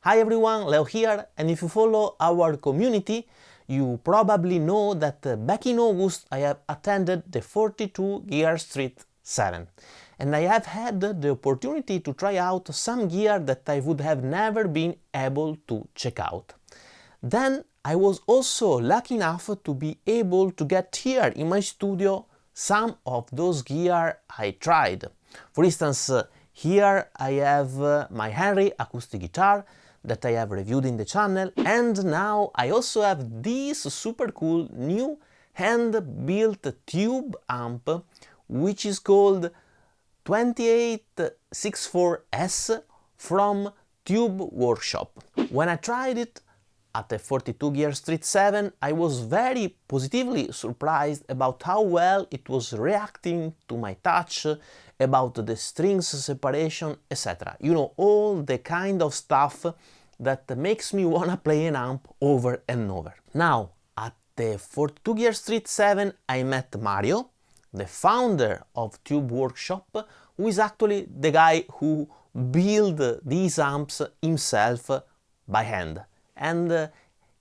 Hi everyone, Leo here, and if you follow our community, you probably know that back in August I have attended the 42 Gear Street 7, and I have had the opportunity to try out some gear that I would have never been able to check out. Then I was also lucky enough to be able to get here in my studio some of those gear I tried. For instance, here I have my Henry acoustic guitar that I have reviewed in the channel, and now I also have this super cool new hand-built tube amp which is called 2864S from TubeWorkshop. When I tried it at the 42 Gear Street 7, I was very positively surprised about how well it was reacting to my touch, about the strings separation, etc. You know, all the kind of stuff that makes me wanna play an amp over and over. Now, at the 42 Gear Street 7, I met Mario, the founder of TubeWorkshop, who is actually the guy who built these amps himself by hand. And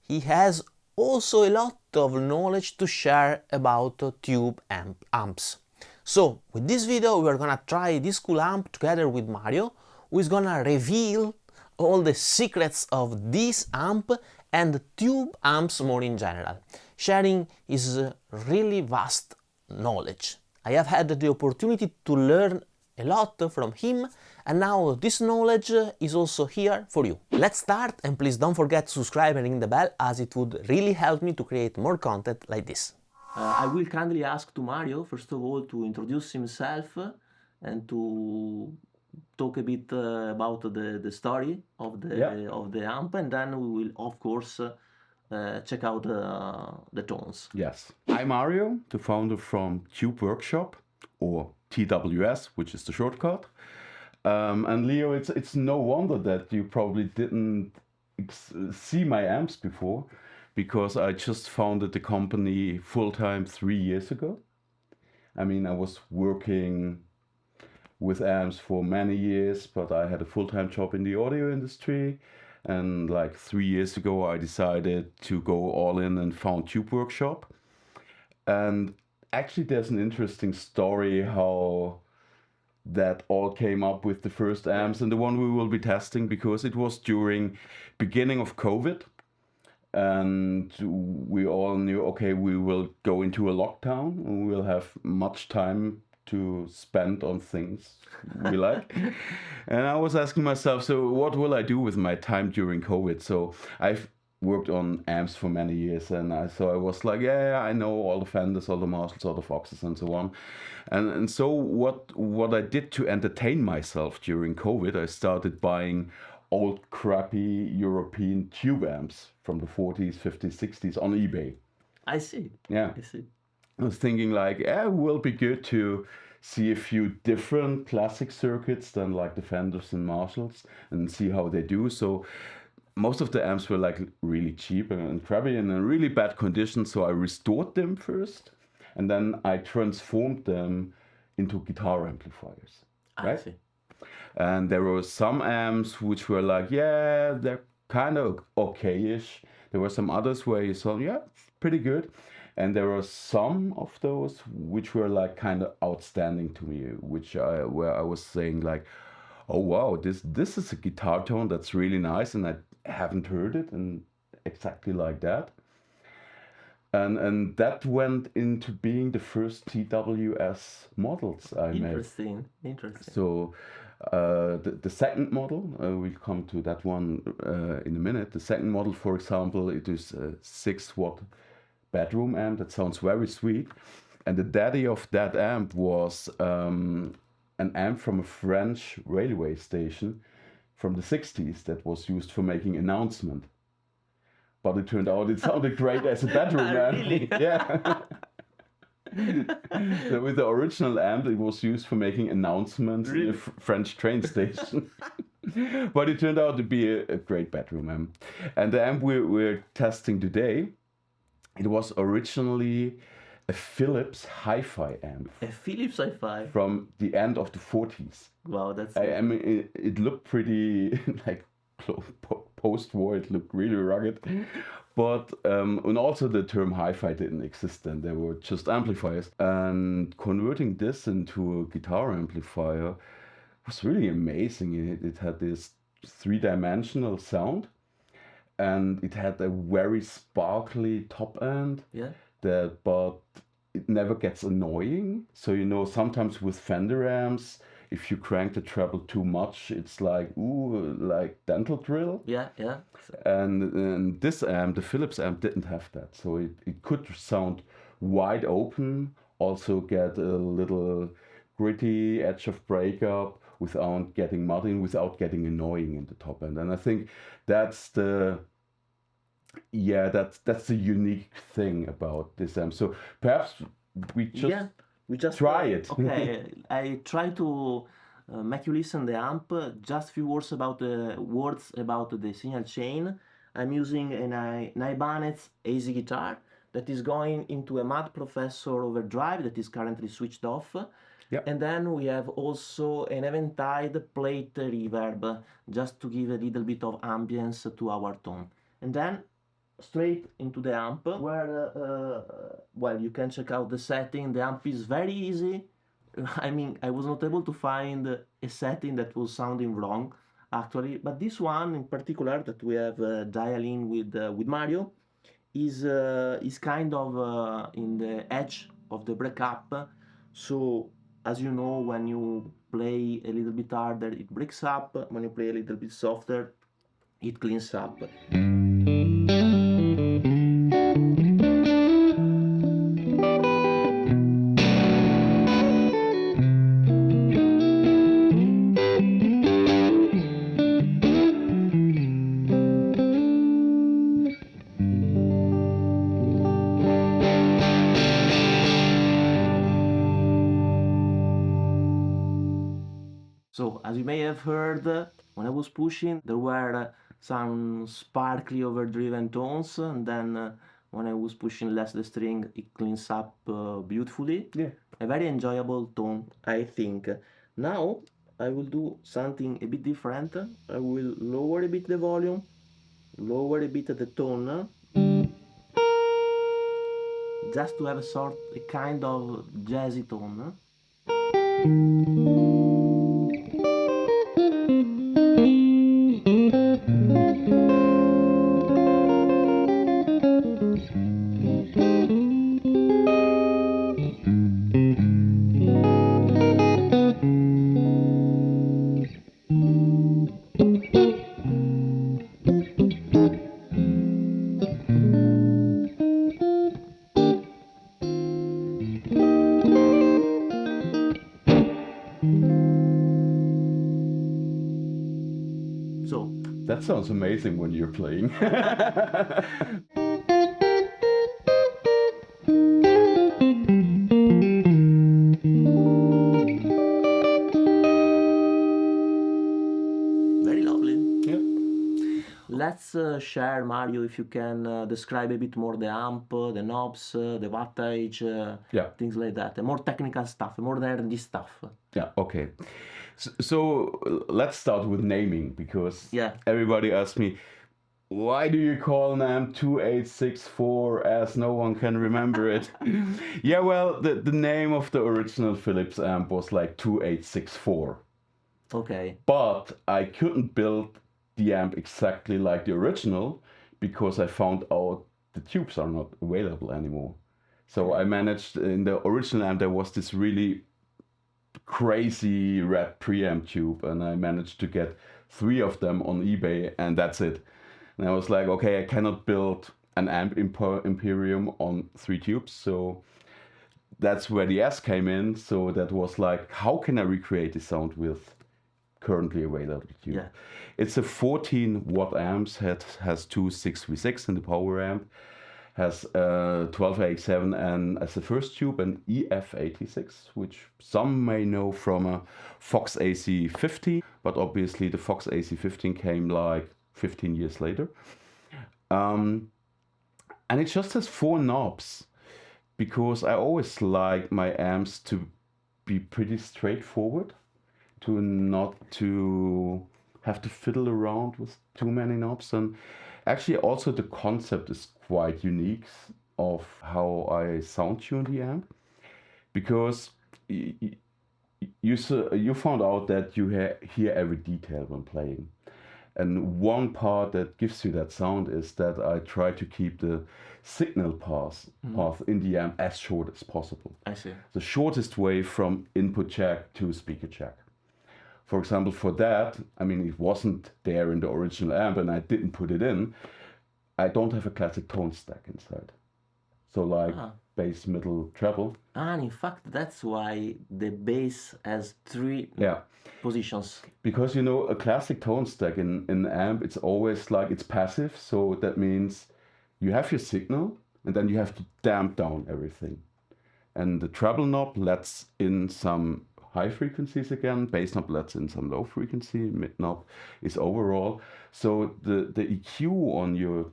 he has also a lot of knowledge to share about tube amps. So with this video we are gonna try this cool amp together with Mario, who is gonna reveal all the secrets of this amp and tube amps more in general, sharing his really vast knowledge. I have had the opportunity to learn a lot from him, and now this knowledge is also here for you. Let's start, and please don't forget to subscribe and ring the bell, as it would really help me to create more content like this. I will kindly ask to Mario, first of all, to introduce himself and to talk a bit about the story of the amp, and then we will of course check out the tones. Yes. I'm Mario, the founder from TubeWorkshop, or TWS, which is the shortcut. And Leo, it's no wonder that you probably didn't see my amps before, because I just founded the company full-time 3 years ago. I mean, I was working with amps for many years, but I had a full-time job in the audio industry. And like 3 years ago, I decided to go all in and found TubeWorkshop. And actually, there's an interesting story how that all came up with the first amps and the one we will be testing, because it was during beginning of COVID. And we all knew, okay, we will go into a lockdown and we'll have much time to spend on things we like. And I was asking myself, so what will I do with my time during COVID? So I've worked on amps for many years, and so I was like, yeah, I know all the Fenders, all the Marshalls, all the Foxes, and so on. And so what I did to entertain myself during COVID, I started buying old crappy European tube amps from the 40s, 50s, 60s on eBay. I see. Yeah. I see. I was thinking like, yeah, it will be good to see a few different classic circuits than like the Fenders and Marshalls, and see how they do. So most of the amps were like really cheap and crappy and in really bad condition. So I restored them first, and then I transformed them into guitar amplifiers. Right? I see. And there were some amps which were like, yeah, they're kind of okay-ish. There were some others where you saw, yeah, pretty good. And there were some of those which were like kind of outstanding to me, where I was saying like, oh wow, this is a guitar tone that's really nice, and I haven't heard it and exactly like that. And that went into being the first TWS models I made. Interesting. So the second model, we'll come to that one in a minute. The second model, for example, it is a 6-watt bedroom amp that sounds very sweet. And the daddy of that amp was an amp from a French railway station from the 60s that was used for making announcement. But it turned out it sounded great as a bedroom amp. Really? Yeah. So with the original amp, it was used for making announcements in a French train station. But it turned out to be a great bedroom amp. And the amp we're testing today, it was originally a Philips hi-fi amp. A Philips hi-fi? From the end of the 40s. Wow, that's... I mean, it looked pretty like post-war, it looked really rugged. But and also the term hi-fi didn't exist then. There were just amplifiers, and converting this into a guitar amplifier was really amazing. It had this three-dimensional sound, and it had a very sparkly top end. Yeah. But it never gets annoying. So sometimes with Fender amps, if you crank the treble too much, it's like like dental drill. Yeah, yeah. And this amp, the Philips amp, didn't have that. So it could sound wide open, also get a little gritty edge of breakup without getting muddy and without getting annoying in the top end. And I think that's the that's the unique thing about this amp. So perhaps we just try it. Okay, I try to make you listen the amp. Just few words about the signal chain. I'm using an Ibanez AZ guitar that is going into a Mad Professor overdrive that is currently switched off. Yep. And then we have also an Eventide plate reverb, just to give a little bit of ambience to our tone. And then straight into the amp, where well, you can check out the setting. The amp is very easy. I mean, I was not able to find a setting that was sounding wrong actually, but this one in particular that we have dialed in with Mario is kind of in the edge of the breakup. So as you know, when you play a little bit harder, it breaks up. When you play a little bit softer, it cleans up. So, as you may have heard, when I was pushing, there were some sparkly overdriven tones, and then when I was pushing less the string, it cleans up beautifully. Yeah. A very enjoyable tone, I think. Now, I will do something a bit different. I will lower a bit the volume, lower a bit the tone, just to have a kind of jazzy tone. So that sounds amazing when you're playing. very lovely. Yeah. Let's share, Mario, if you can describe a bit more the amp, the knobs, the wattage, Yeah. things like that. More technical stuff, more nerdy stuff. Yeah, okay. So let's start with naming, because Yeah. everybody asks me, why do you call an amp 2864 as no one can remember it? Yeah, well, the name of the original Philips amp was like 2864. Okay. But I couldn't build the amp exactly like the original because I found out the tubes are not available anymore. So I managed, in the original amp there was this really crazy red preamp tube, and I managed to get 3 of them on eBay, and that's it. And I was like, okay, I cannot build an amp Imperium on 3 tubes, so that's where the S came in. So that was like, how can I recreate the sound with currently available tube? Yeah. It's a 14 watt amp, has 2 6v6 in the power amp, has 12A7 and as the first tube an EF86, which some may know from a Fox AC50, but obviously the Fox AC15 came like 15 years later. And it just has 4 knobs, because I always like my amps to be pretty straightforward, to not to have to fiddle around with too many knobs. And actually also the concept is quite unique of how I sound tune the amp, because you found out that you hear every detail when playing. And one part that gives you that sound is that I try to keep the signal path in the amp as short as possible. I see. The shortest way from input jack to speaker jack. For example, for that, I mean, it wasn't there in the original amp and I didn't put it in. I don't have a classic tone stack inside. So like bass, middle, treble. And in fact, that's why the bass has three positions. Because, you know, a classic tone stack in an amp, it's always like it's passive. So that means you have your signal and then you have to damp down everything. And the treble knob lets in some high frequencies again, bass knob lets in some low frequency, mid knob is overall. So the EQ on your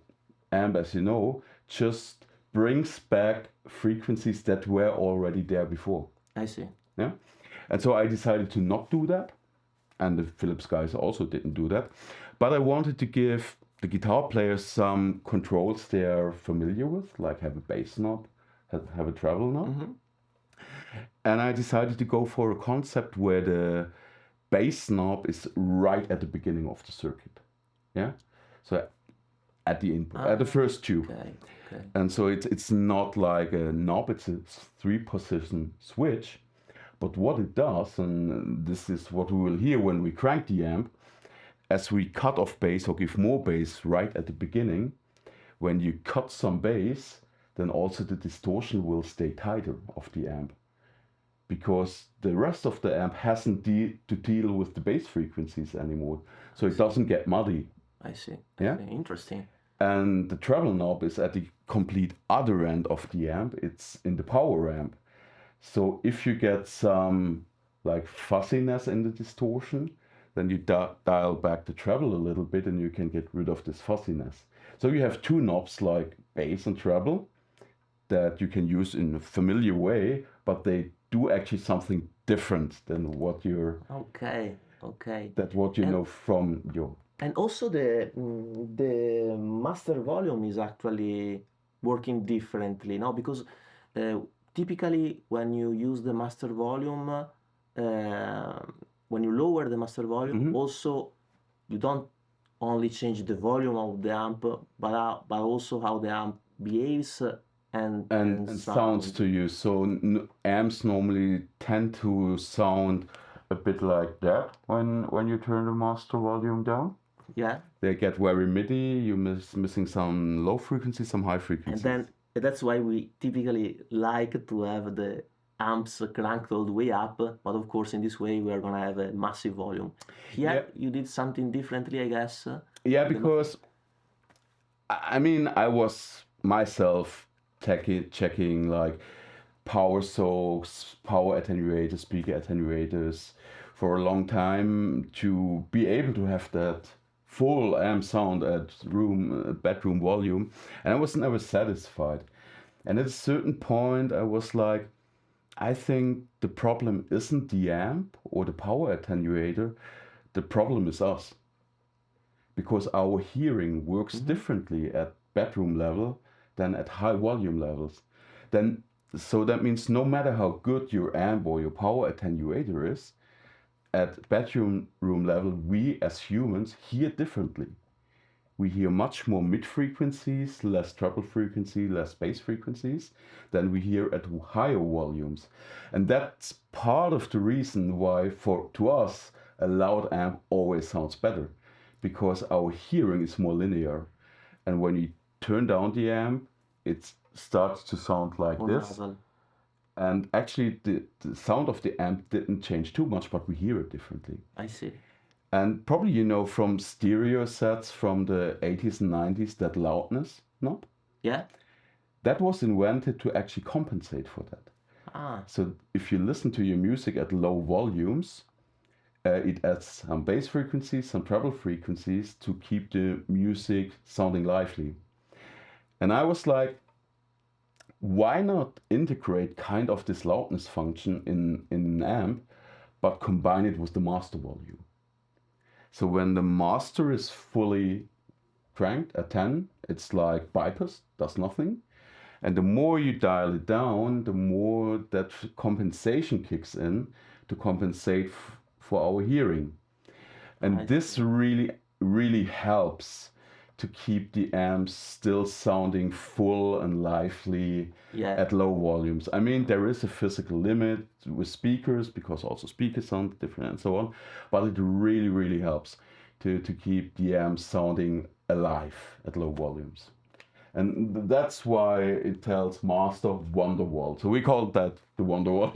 amp, as you know, just brings back frequencies that were already there before. I see. Yeah. And so I decided to not do that. And the Philips guys also didn't do that. But I wanted to give the guitar players some controls they're familiar with, like have a bass knob, have a treble knob. And I decided to go for a concept where the bass knob is right at the beginning of the circuit. Yeah. So at the input, at the first tube. Okay. And so it's not like a knob, it's a 3-position switch. But what it does, and this is what we will hear when we crank the amp, as we cut off bass or give more bass right at the beginning, when you cut some bass, then also the distortion will stay tighter of the amp. Because the rest of the amp hasn't to deal with the bass frequencies anymore. So it doesn't get muddy. I see. Yeah? Interesting. And the treble knob is at the complete other end of the amp. It's in the power amp. So if you get some like fuzziness in the distortion, then you dial back the treble a little bit and you can get rid of this fuzziness. So you have two knobs like bass and treble that you can use in a familiar way, but they do actually something different than what you're... Okay. That's what you know from your... And also the master volume is actually working differently, no? Because typically when you use the master volume, when you lower the master volume, also you don't only change the volume of the amp, but also how the amp behaves and sounds to you. So amps normally tend to sound a bit like that when you turn the master volume down. Yeah. They get very MIDI, you're missing some low frequency, some high frequency. And then that's why we typically like to have the amps cranked all the way up, but of course in this way we are gonna have a massive volume. Here you did something differently, I guess. Yeah, because I mean I was myself checking like power soaks, power attenuators, speaker attenuators for a long time to be able to have that full amp sound at bedroom volume, and I was never satisfied. And at a certain point I was like, I think the problem isn't the amp or the power attenuator, the problem is us. Because our hearing works differently at bedroom level than at high volume levels. So that means no matter how good your amp or your power attenuator is, at bedroom level, we as humans hear differently. We hear much more mid frequencies, less treble frequency, less bass frequencies than we hear at higher volumes. And that's part of the reason why to us a loud amp always sounds better, because our hearing is more linear. And when you turn down the amp, it starts to sound like this. And actually the sound of the amp didn't change too much, but we hear it differently. I see. And probably you know from stereo sets from the 80s and 90s, that loudness knob. Yeah. That was invented to actually compensate for that. So if you listen to your music at low volumes, it adds some bass frequencies, some treble frequencies to keep the music sounding lively. And I was like, why not integrate kind of this loudness function in an amp, but combine it with the master volume? So when the master is fully cranked at 10, it's like bypass, does nothing. And the more you dial it down, the more that compensation kicks in to compensate for our hearing. And this really helps to keep the amps still sounding full and lively at low volumes. I mean, there is a physical limit with speakers because also speakers sound different and so on, but it really helps to keep the amps sounding alive at low volumes. And that's why it tells master Wonderwall. So we call that the Wonderwall.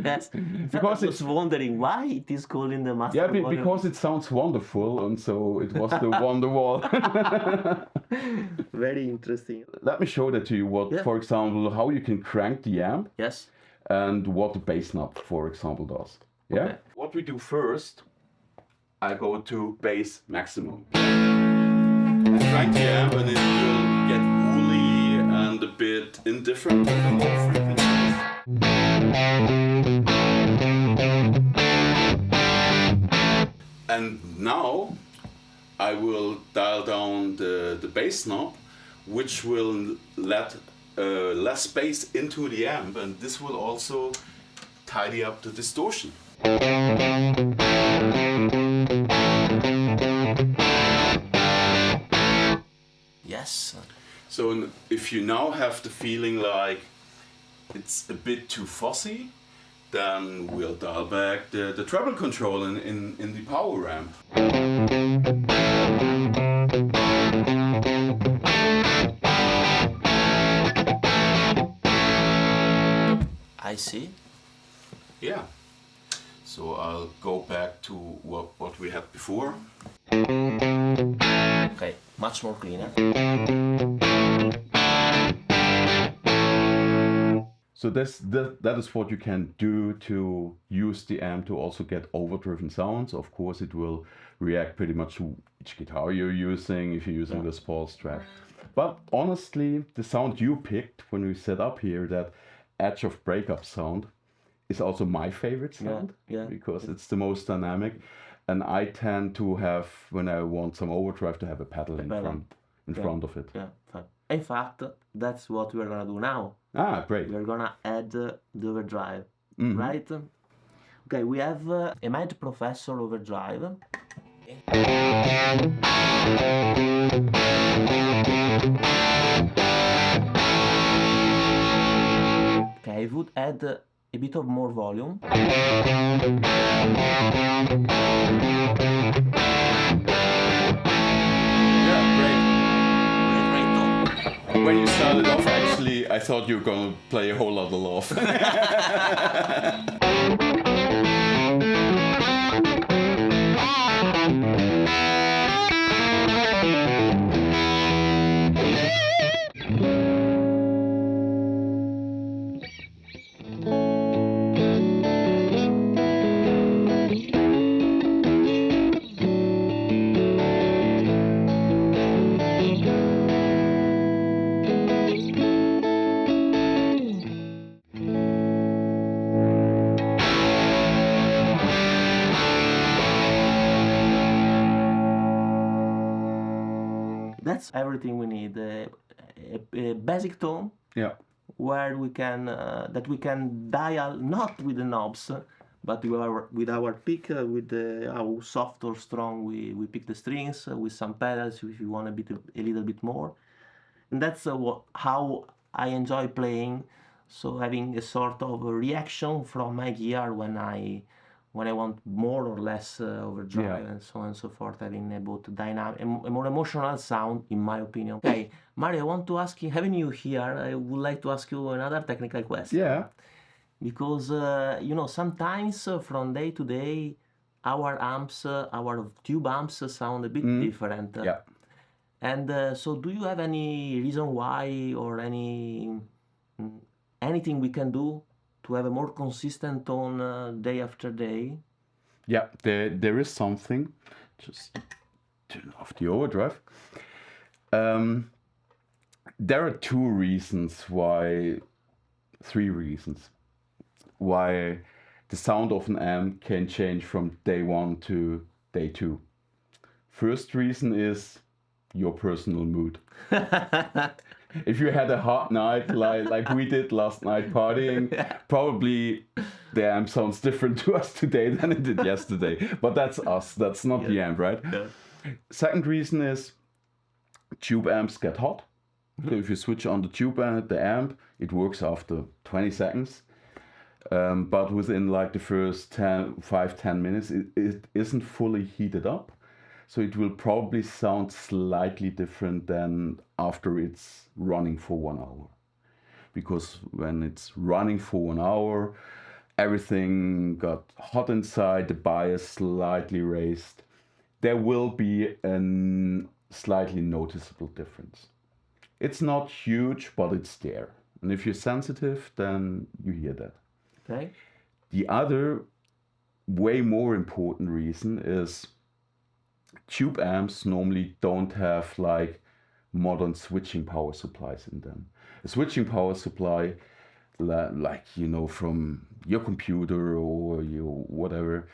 Yes. Because I was wondering why it is called in the master. Yeah, because it sounds wonderful, and so it was the Wonderwall. Very interesting. Let me show that to you. For example, how you can crank the amp. Yes. And what the bass knob, for example, does. Yeah. Okay. What we do first, I go to bass maximum. And crank the amp, and it will get woolly and a bit indifferent with the low frequencies. And now I will dial down the bass knob, which will let less bass into the amp, and this will also tidy up the distortion. Yes. So if you now have the feeling like it's a bit too fussy, then we'll dial back the treble control in the power amp. I see. Yeah. So I'll go back to what we had before. Okay, much more cleaner. So that is what you can do to use the amp to also get overdriven sounds. Of course, it will react pretty much to each guitar you're using, if you're using this Paul Strat. But honestly, the sound you picked when we set up here, that edge of breakup sound, is also my favorite sound. Because it's the most dynamic. And I tend to have, when I want some overdrive, to have a pedal in front of it. Yeah, fine. In fact, that's what we're gonna do now. Ah, great. We're gonna add the overdrive, right? Okay, we have a Mad Professor overdrive. Okay, I would add a bit of more volume. When you started off, actually, I thought you were going to play a whole lot of love. That's everything we need. A basic tone. Yeah. Where we can that we can dial not with the knobs, but with our pick, with how soft or strong we pick the strings, with some pedals if you want a little bit more. And that's how I enjoy playing. So having a sort of a reaction from my gear when I want more or less overdrive and so on and so forth, having a both dynamic, a more emotional sound, in my opinion. Okay, Mario, I want to ask you, having you here, I would like to ask you another technical question. Yeah. Because, sometimes from day to day, our amps, our tube amps sound a bit different. Yeah. And so do you have any reason why or anything we can do to have a more consistent tone day after day? Yeah, there is something. Just turn off the overdrive. There are three reasons why the sound of an amp can change from day one to day 2. First reason is your personal mood. If you had a hot night like we did last night partying, probably the amp sounds different to us today than it did yesterday. But that's us, that's not the amp, right? Yeah. Second reason is tube amps get hot. So if you switch on the tube amp, it works after 20 seconds. But within like the first 5-10 minutes, it isn't fully heated up. So it will probably sound slightly different than after it's running for 1 hour. Because when it's running for 1 hour, everything got hot inside, the bias slightly raised. There will be a slightly noticeable difference. It's not huge, but it's there. And if you're sensitive, then you hear that. Okay. The other way more important reason is tube amps normally don't have like modern switching power supplies in them. A switching power supply, like from your computer or your whatever,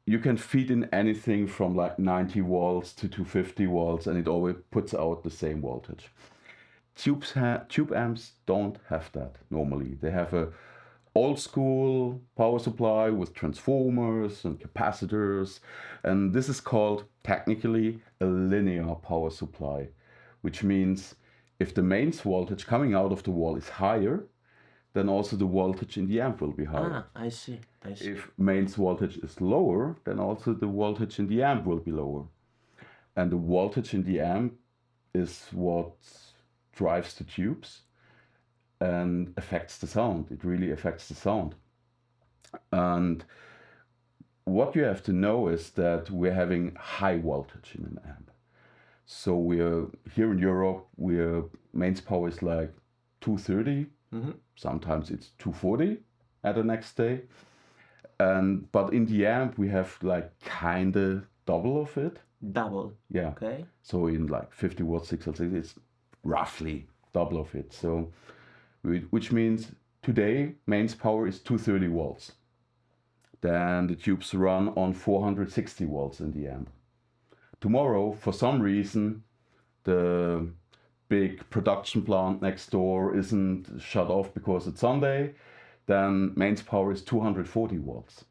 you can feed in anything from like 90 volts to 250 volts and it always puts out the same voltage. Tube amps don't have that normally. They have a old school power supply with transformers and capacitors, and this is called technically a linear power supply, which means if the mains voltage coming out of the wall is higher, then also the voltage in the amp will be higher. I see. If mains voltage is lower, then also the voltage in the amp will be lower. And the voltage in the amp is what drives the tubes and affects the sound. It really affects the sound. And what you have to know is that we're having high voltage in an amp. So we're here in Europe, mains power is like 230. Sometimes it's 240 at the next day. But in the amp we have like kinda double of it. Double. Yeah. Okay. So in like 50 watts, 6L6, it's roughly double of it. So, which means today mains power is 230 volts. Then the tubes run on 460 volts in the amp. Tomorrow, for some reason, the big production plant next door isn't shut off because it's Sunday, then mains power is 240 volts.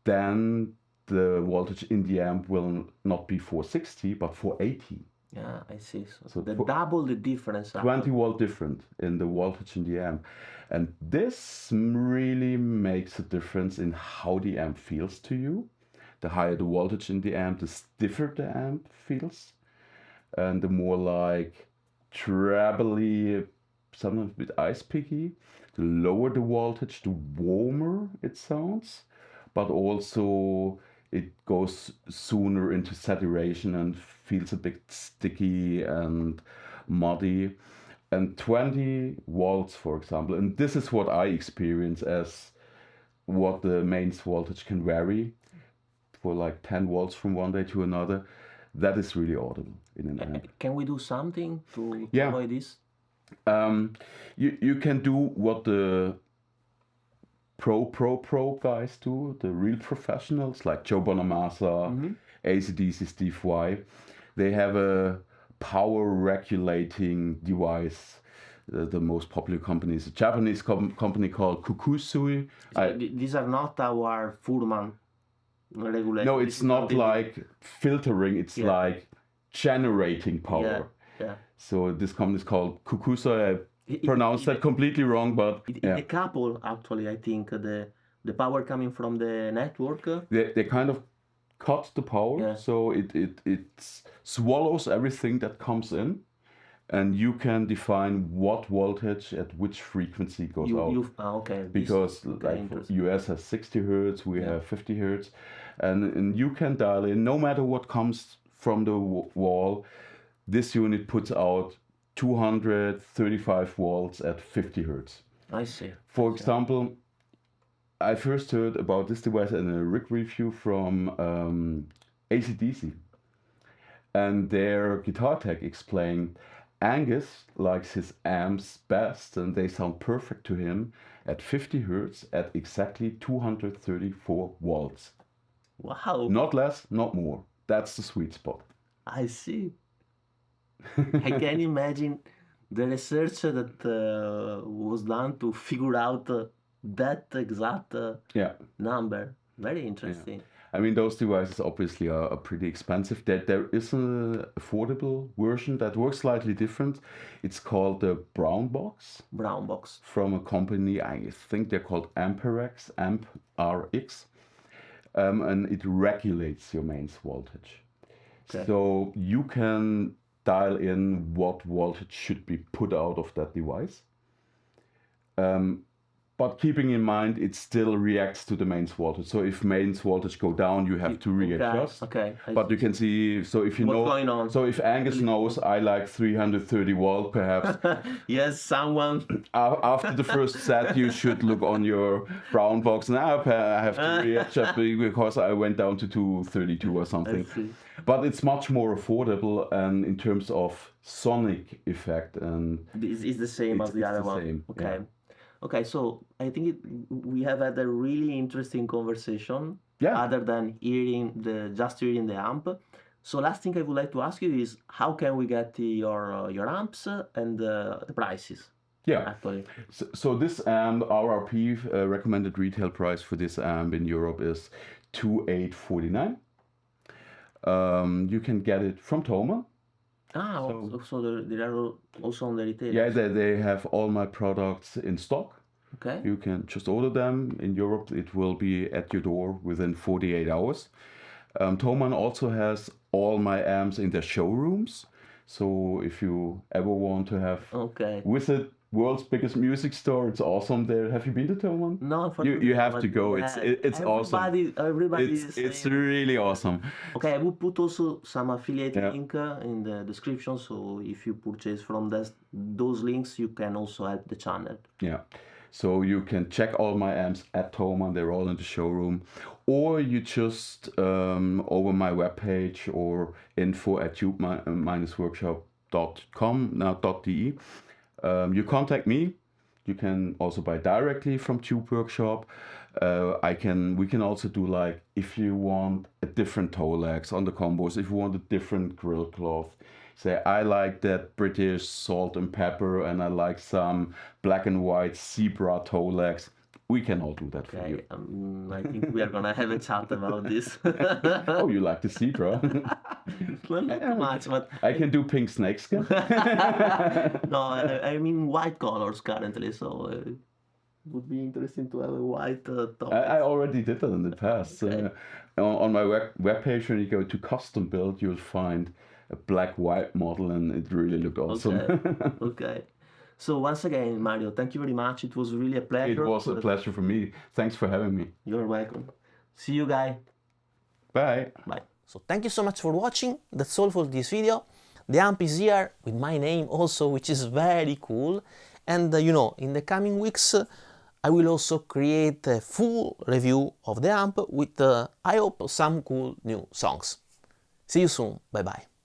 Then the voltage in the amp will not be 460 but 480. Yeah, I see. So double the difference. 20 volt different in the voltage in the amp. And this really makes a difference in how the amp feels to you. The higher the voltage in the amp, the stiffer the amp feels. And the more like trebly, sometimes a bit ice picky. The lower the voltage, the warmer it sounds. But also it goes sooner into saturation and feels a bit sticky and muddy. And 20 volts, for example, and this is what I experience as what the mains voltage can vary for like 10 volts from one day to another. That is really audible in an amp. Can we do something to avoid this? You can do what the pro guys do, the real professionals like Joe Bonamassa, AC/DC Steve Y. They have a power regulating device. The most popular company is a Japanese company called Kokusui. These are not our Furman regulators. No, it's not like filtering, it's like generating power. Yeah. So this company is called Kokusui. I pronounced that completely wrong, but it decouple actually, I think, the power coming from the network. They kind of cut the power, so it swallows everything that comes in, and you can define what voltage at which frequency goes out. Okay. Because like US has 60 hertz, we have 50 hertz, and you can dial in no matter what comes from the wall. This unit puts out 235 volts at 50 hertz. I see. For example, I first heard about this device in a rig review from AC/DC. And their guitar tech explained Angus likes his amps best and they sound perfect to him at 50 hertz at exactly 234 volts. Wow. Not less, not more. That's the sweet spot. I see. I can imagine the research that was done to figure out that exact Yeah. number. Very interesting. I mean, those devices obviously are pretty expensive. There is an affordable version that works slightly different. It's called the Brown Box Brown box. from a company, I think they're called Amperex, AmpRx, and it regulates your mains voltage. Okay. So you can dial in what voltage should be put out of that device. But keeping in mind, it still reacts to the mains voltage. So if mains voltage go down, you have to readjust. Okay. But you can see, so if you What's know, going on? so if Angus knows I like 330 volt, perhaps Yes, someone. after the first set, you should look on your brown box. Now I have to readjust because I went down to 232 or something. I see. But it's much more affordable, and in terms of sonic effect, and It's the same as the it's other the one. same, Okay. yeah. Okay, so I think we have had a really interesting conversation. Yeah. Other than just hearing the amp. So last thing I would like to ask you is how can we get your amps and the prices? Yeah. Actually. So this amp, RRP recommended retail price for this amp in Europe is 2,849. You can get it from Thomann. So they are also on the retail. Yeah, they have all my products in stock. Okay. You can just order them. In Europe, it will be at your door within 48 hours. Thomann also has all my amps in their showrooms. So if you ever want to have visit world's biggest music store, it's awesome there. Have you been to Thomann? No, you have to go. It's awesome. Everybody It's really awesome. Okay, I will put also some affiliate link in the description. So if you purchase from those links, you can also help the channel. Yeah. So you can check all my amps at Thomann. They're all in the showroom. Or you just over my webpage or info@tube-workshop.com, now .de. You contact me. You can also buy directly from TubeWorkshop. We can also do, like, if you want a different toe legs on the combos, if you want a different grill cloth, say I like that British salt and pepper and I like some black and white zebra toe legs, we can all do that for you. I think we are gonna have a chat about this. Oh, you like the zebra? Well, not too much, but I can do pink snakeskin. no, I mean white colors currently, so it would be interesting to have a white top. I already did that in the past. Okay. On my webpage, when you go to custom build, you'll find a black-white model, and it really looked awesome. Okay. So once again, Mario, thank you very much. It was really a pleasure. It was a pleasure for me. Thanks for having me. You're welcome. See you, guys. Bye. Bye. So thank you so much for watching. That's all for this video. The amp is here with my name also, which is very cool. And in the coming weeks, I will also create a full review of the amp with, I hope, some cool new songs. See you soon. Bye bye.